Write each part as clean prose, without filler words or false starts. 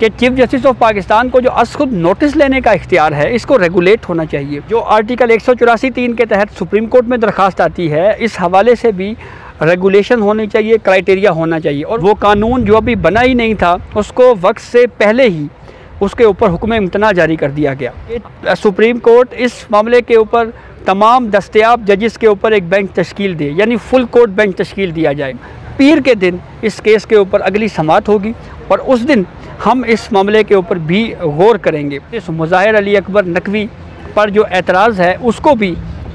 कि chief justice of Pakistan को जो खुद नोटिस लेने का इख्तियार है इसको रेगुलेट होना चाहिए। जो आर्टिकल 184(3) के तहत सुप्रीम कोर्ट में दरख्वास्त आती है, इस हवाले से भी रेगुलेशन होनी चाहिए, क्राइटेरिया होना चाहिए। और वो कानून जो अभी बना ही नहीं था उसको वक्त से पहले ही उसके ऊपर हुक्म इम्तना जारी कर दिया गया। सुप्रीम कोर्ट इस मामले के ऊपर तमाम दस्तयाब जजेस के ऊपर एक बेंच तश्कील दे, यानी फुल कोर्ट बेंच तश्कील दिया जाए। पीर के दिन इस केस के ऊपर अगली समाअत होगी और उस दिन हम इस मामले के ऊपर भी गौर करेंगे। इस मुज़ाहिर अली अकबर नकवी पर जो एतराज़ है उसको भी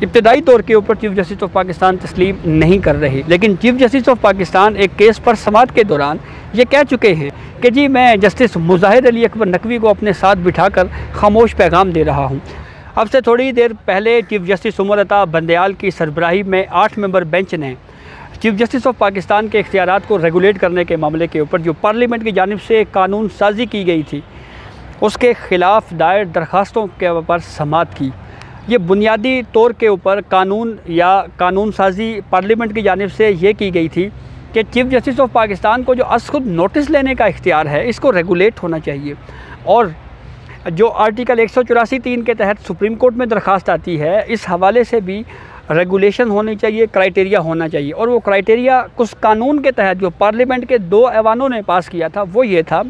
इब्तदाई तौर के ऊपर चीफ जस्टिस ऑफ पाकिस्तान तस्लीम नहीं कर रही, लेकिन चीफ जस्टिस ऑफ पाकिस्तान एक केस पर समाअत के दौरान ये कह चुके हैं कि जी मैं जस्टिस मुज़ाहिर अली अकबर नकवी को अपने साथ बिठाकर खामोश पैगाम दे रहा हूँ। अब से थोड़ी देर पहले चीफ जस्टिस उमर अता बंदयाल की सरबराही में 8 मेंबर बेंच ने चीफ जस्टिस ऑफ पाकिस्तान के इख्तियारात को रेगुलेट करने के मामले के ऊपर जो पार्लियामेंट की जानिब से कानून साजी की गई थी उसके ख़िलाफ़ दायर दरख्वास्तों के ऊपर समाअत की। ये बुनियादी तौर के ऊपर कानून या कानून साजी पार्लियामेंट की जानिब से ये की गई थी कि चीफ जस्टिस ऑफ पाकिस्तान को जो खुद नोटिस लेने का इख्तियार है इसको रेगुलेट होना चाहिए। और जो आर्टिकल 184(3) के तहत सुप्रीम कोर्ट में दरख्वास्त आती है, इस हवाले से भी रेगुलेशन होनी चाहिए, क्राइटेरिया होना चाहिए। और वो क्राइटेरिया कुछ कानून के तहत जो पार्लियामेंट के 2 ऐवानों ने पास किया था वो ये था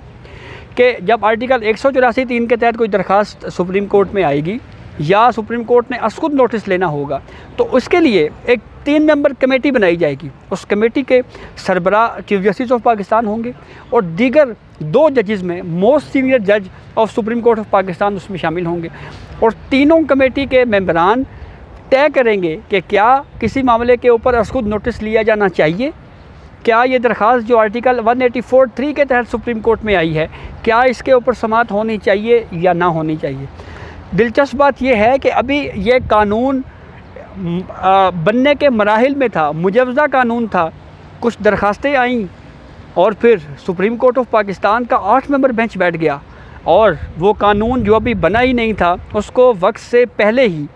कि जब आर्टिकल 184(3) के तहत कोई दरख्वास्त सुप्रीम कोर्ट में आएगी या सुप्रीम कोर्ट ने खुद नोटिस लेना होगा तो उसके लिए एक 3 मेंबर कमेटी बनाई जाएगी। उस कमेटी के सरबराह चीफ जस्टिस ऑफ पाकिस्तान होंगे और दीगर 2 जजेस में मोस्ट सीनियर जज of supreme court of Pakistan उसमें शामिल होंगे। और तीनों कमेटी के मेंबरान तय करेंगे कि क्या किसी मामले के ऊपर खुद नोटिस लिया जाना चाहिए, क्या ये दरख्वास्त जो आर्टिकल 184(3) के तहत सुप्रीम कोर्ट में आई है क्या इसके ऊपर समाअत होनी चाहिए या ना होनी चाहिए। दिलचस्प बात यह है कि अभी ये कानून बनने के मराहिल में था, मुजवज़ा कानून था, कुछ दरख्वास्तें आईं और फिर सुप्रीम कोर्ट ऑफ पाकिस्तान का 8 मेंबर बेंच बैठ गया और वो कानून जो अभी बना ही नहीं था उसको वक्त से पहले ही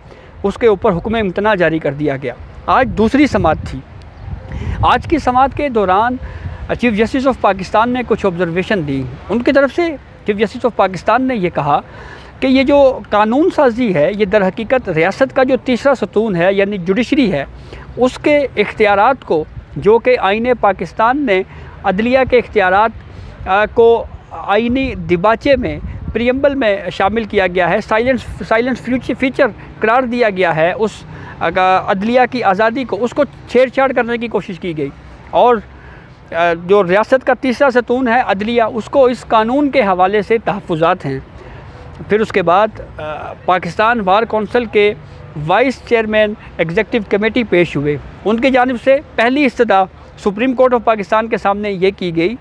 उसके ऊपर हुक्म इम्तना जारी कर दिया गया। आज दूसरी समाअत थी। आज की समाअत के दौरान चीफ जस्टिस ऑफ पाकिस्तान ने कुछ ऑब्जर्वेशन दी। उनकी तरफ से चीफ जस्टिस ऑफ पाकिस्तान ने ये कहा कि ये जो कानून साजी है ये दर हकीकत रियासत का जो तीसरा सतून है यानी जुडिशरी है उसके इख्तियारात को, जो कि आईन पाकिस्तान ने अदलिया के इख्तियारात को आईनी दिबाचे में प्रीएम्बल में शामिल किया गया है, साइलेंस फीचर करार दिया गया है। उस अदलिया की आज़ादी को उसको छेड़छाड़ करने की कोशिश की गई और जो रियासत का तीसरा सतून है अदलिया उसको इस कानून के हवाले से तहफ़्फ़ुज़ात हैं। फिर उसके बाद पाकिस्तान बार कौंसिल के वाइस चेयरमैन एग्जीक्यूटिव कमेटी पेश हुए। उनकी जानिब से पहली इस्तदा सुप्रीम कोर्ट ऑफ पाकिस्तान के सामने ये की गई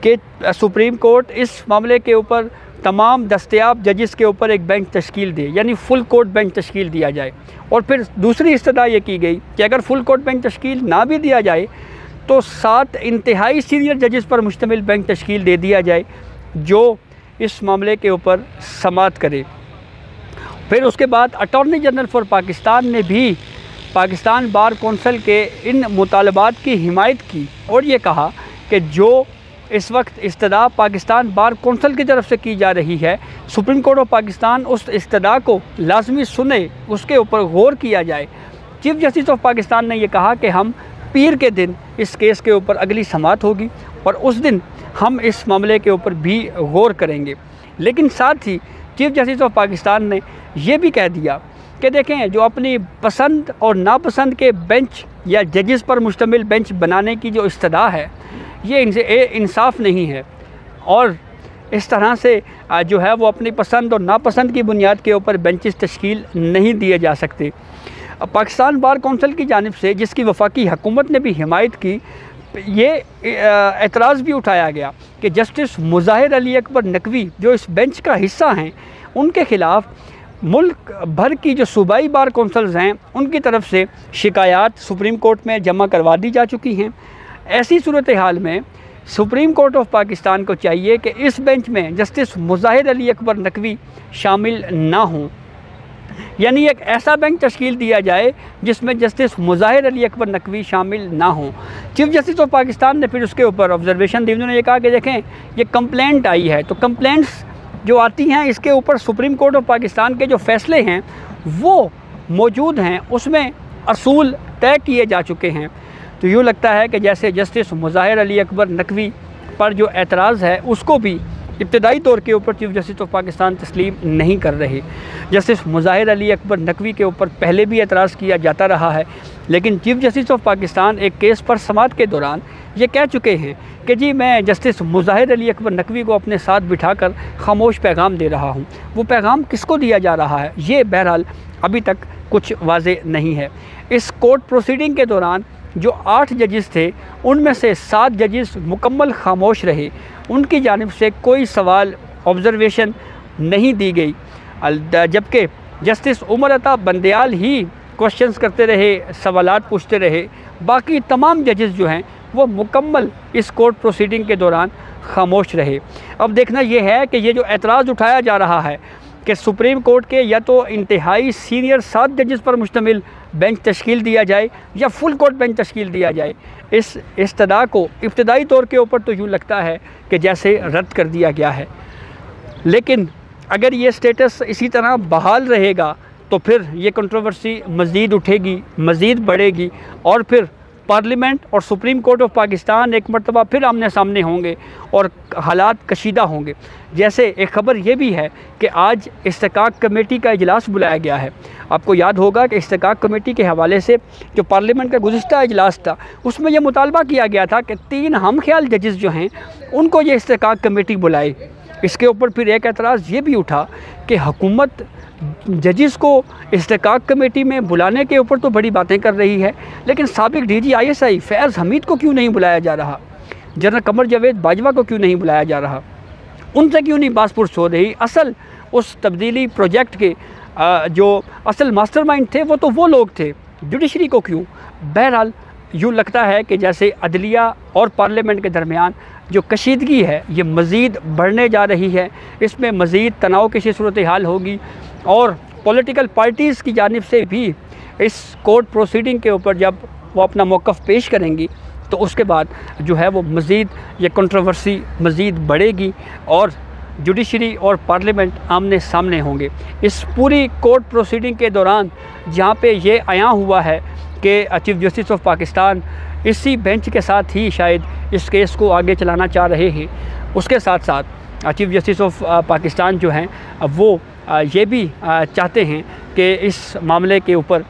कि सुप्रीम कोर्ट इस मामले के ऊपर तमाम दस्तयाब जजेस के ऊपर एक बेंच तश्कील दे, यानी फुल कोर्ट बेंच तश्कील दिया जाए। और फिर दूसरी इस्तदा ये की गई कि अगर फुल कोर्ट बेंच तश्कील ना भी दिया जाए तो 7 इंतहाई सीनियर जजेस पर मुश्तमिल बेंच तश्कील दे दिया जाए जो इस मामले के ऊपर समाअत करे। फिर उसके बाद अटॉर्नी जनरल फॉर पाकिस्तान ने भी पाकिस्तान बार कौंसिल के इन मुतालबात की हिमायत की और ये कहा कि जो इस वक्त इस्तदा पाकिस्तान बार कौंसिल की तरफ से की जा रही है, सुप्रीम कोर्ट ऑफ पाकिस्तान उस इस्तदा को लाजमी सुने, उसके ऊपर गौर किया जाए। चीफ जस्टिस ऑफ पाकिस्तान ने यह कहा कि हम पीर के दिन इस केस के ऊपर अगली समाअत होगी और उस दिन हम इस मामले के ऊपर भी गौर करेंगे। लेकिन साथ ही चीफ जस्टिस ऑफ पाकिस्तान ने यह भी कह दिया कि देखें, जो अपनी पसंद और नापसंद के बेंच या जजेस पर मुश्तमिल बेंच बनाने की जो इस्तदा है ये इंसाफ नहीं है और इस तरह से जो है वो अपनी पसंद और नापसंद की बुनियाद के ऊपर बेंचेस तश्कील नहीं दिए जा सकते। पाकिस्तान बार कौंसिल की जानिब से, जिसकी वफाकी हुकूमत ने भी हिमायत की, ये एतराज़ भी उठाया गया कि जस्टिस मुज़ाहिर अली अकबर नकवी जो इस बेंच का हिस्सा हैं उनके ख़िलाफ़ मुल्क भर की जो सूबाई बार कौंसल्स हैं उनकी तरफ से शिकायत सुप्रीम कोर्ट में जमा करवा दी जा चुकी हैं। ऐसी सूरत हाल में सुप्रीम कोर्ट ऑफ पाकिस्तान को चाहिए कि इस बेंच में जस्टिस मुज़ाहिर अली अकबर नकवी शामिल ना हों। यानी एक ऐसा बेंच तश्कील दिया जाए जिसमें जस्टिस मुज़ाहिर अली अकबर नकवी शामिल ना हों। चीफ जस्टिस ऑफ पाकिस्तान ने फिर उसके ऊपर ऑब्जर्वेशन दी। उन्होंने ये कहा कि देखें, ये कंप्लेंट आई है, तो कंप्लेंट्स जो आती हैं इसके ऊपर सुप्रीम कोर्ट ऑफ पाकिस्तान के जो फ़ैसले हैं वो मौजूद हैं, उसमें असूल तय किए जा चुके हैं। तो यूँ लगता है कि जैसे जस्टिस मुज़ाहिर अली अकबर नकवी पर जो एतराज़ है उसको भी इब्तदाई तौर के ऊपर चीफ जस्टिस ऑफ पाकिस्तान तस्लीम नहीं कर रहे। जस्टिस मुज़ाहिर अली अकबर नकवी के ऊपर पहले भी एतराज़ किया जाता रहा है, लेकिन चीफ जस्टिस ऑफ पाकिस्तान एक केस पर समाअत के दौरान ये कह चुके हैं कि जी मैं जस्टिस मुज़ाहिर अली अकबर नकवी को अपने साथ बिठाकर खामोश पैगाम दे रहा हूँ। वो पैगाम किसको दिया जा रहा है ये बहरहाल अभी तक कुछ वाज़ेह नहीं है। इस कोर्ट प्रोसीडिंग के दौरान जो 8 जजेस थे उनमें से 7 जजेस मुकम्मल खामोश रहे, उनकी जानिब से कोई सवाल ऑब्ज़र्वेशन नहीं दी गई, जबकि जस्टिस उमर अता बंदयाल ही क्वेश्चंस करते रहे, सवालात पूछते रहे। बाकी तमाम जजेस जो हैं वो मुकम्मल इस कोर्ट प्रोसीडिंग के दौरान खामोश रहे। अब देखना ये है कि ये जो एतराज़ उठाया जा रहा है कि सुप्रीम कोर्ट के या तो इंतहाई सीनियर 7 जजेस पर मुश्तमिल बेंच तश्कील दिया जाए या फुल कोर्ट बेंच तश्कील दिया जाए, इस इस्तदा को इब्तदाई तौर के ऊपर तो यूँ लगता है कि जैसे रद्द कर दिया गया है। लेकिन अगर ये स्टेटस इसी तरह बहाल रहेगा तो फिर ये कंट्रोवर्सी मज़ीद उठेगी, मज़ीद बढ़ेगी और फिर पार्लियामेंट और सुप्रीम कोर्ट ऑफ पाकिस्तान एक मरतबा फिर आमने सामने होंगे और हालात कशीदा होंगे। जैसे एक ख़बर ये भी है कि आज इस्तेकाक कमेटी का इजलास बुलाया गया है। आपको याद होगा कि इस्तेकाक कमेटी के हवाले से जो पार्लियामेंट का गुज़िश्ता इजलास था उसमें यह मुतालबा किया गया था कि 3 हम ख्याल जजेस जो हैं उनको ये इस्तेकाक कमेटी बुलाए। इसके ऊपर फिर एक एतराज़ ये भी उठा कि हुकूमत जजेस को इस्तेकाक कमेटी में बुलाने के ऊपर तो बड़ी बातें कर रही है, लेकिन साबिक DG ISI फैज़ हमीद को क्यों नहीं बुलाया जा रहा, जनरल कमर जावेद बाजवा को क्यों नहीं बुलाया जा रहा, उनसे क्यों नहीं बासपुरस हो रही। असल उस तब्दीली प्रोजेक्ट के जो असल मास्टरमाइंड थे वो तो वो लोग थे, जुडिशरी को क्यों। बहरहाल यूँ लगता है कि जैसे अदलिया और पार्लियामेंट के दरमियान जो कशीदगी है ये मज़ीद बढ़ने जा रही है, इसमें मज़ीद तनाव की सूरत हाल होगी और पॉलिटिकल पार्टीज़ की जानिब से भी इस कोर्ट प्रोसीडिंग के ऊपर जब वो अपना मौक़िफ़ पेश करेंगी तो उसके बाद जो है वो मज़ीद ये कंट्रोवर्सी मज़ीद बढ़ेगी और जुडिशरी और पार्लियामेंट आमने सामने होंगे। इस पूरी कोर्ट प्रोसीडिंग के दौरान जहाँ पे ये आया हुआ है कि चीफ जस्टिस ऑफ पाकिस्तान इसी बेंच के साथ ही शायद इस केस को आगे चलाना चाह रहे हैं, उसके साथ साथ चीफ जस्टिस ऑफ पाकिस्तान जो हैं वो ये भी चाहते हैं कि इस मामले के ऊपर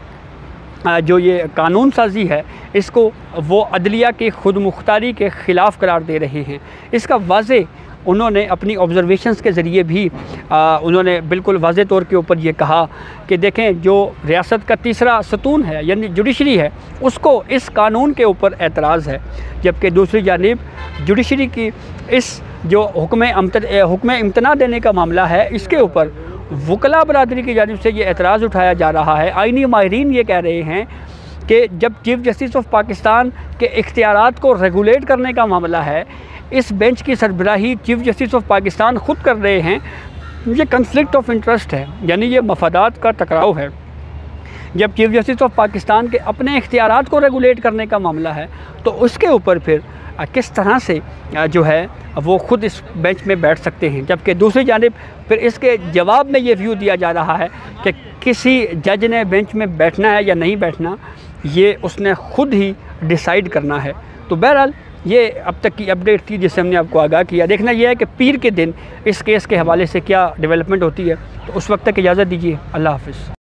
जो ये कानून साजी है इसको वो अदलिया की खुद मुख्तारी के ख़िलाफ़ करार दे रहे हैं। इसका वाज़े उन्होंने अपनी ऑब्ज़र्वेशंस के ज़रिए भी उन्होंने बिल्कुल वाज़े तौर के ऊपर ये कहा कि देखें, जो रियासत का तीसरा सतून है यानी जुडिशरी है उसको इस कानून के ऊपर एतराज़ है, जबकि दूसरी जानिब जुडिशरी की इस जो हुक्म इम्तना देने का मामला है इसके ऊपर वकला बरादरी की जानिब से ये एतराज़ उठाया जा रहा है। आइनी माहिरीन ये कह रहे हैं कि जब चीफ जस्टिस ऑफ पाकिस्तान के इख्तियारात को रेगुलेट करने का मामला है, इस बेंच की सरबराही चीफ जस्टिस ऑफ पाकिस्तान ख़ुद कर रहे हैं, ये कन्फ्लिक्ट ऑफ इंटरेस्ट है, यानी ये मफादात का टकराव है। जब चीफ जस्टिस ऑफ पाकिस्तान के अपने इख्तियारात को रेगुलेट करने का मामला है तो उसके ऊपर फिर किस तरह से जो है वो ख़ुद इस बेंच में बैठ सकते हैं, जबकि दूसरी जानिब फिर इसके जवाब में ये व्यू दिया जा रहा है कि किसी जज ने बेंच में बैठना है या नहीं बैठना ये उसने ख़ुद ही डिसाइड करना है। तो बहरहाल ये अब तक की अपडेट थी जिससे हमने आपको आगाह किया। देखना यह है कि पीर के दिन इस केस के हवाले से क्या डेवलपमेंट होती है। तो उस वक्त तक इजाज़त दीजिए। अल्लाह हाफ़िज़।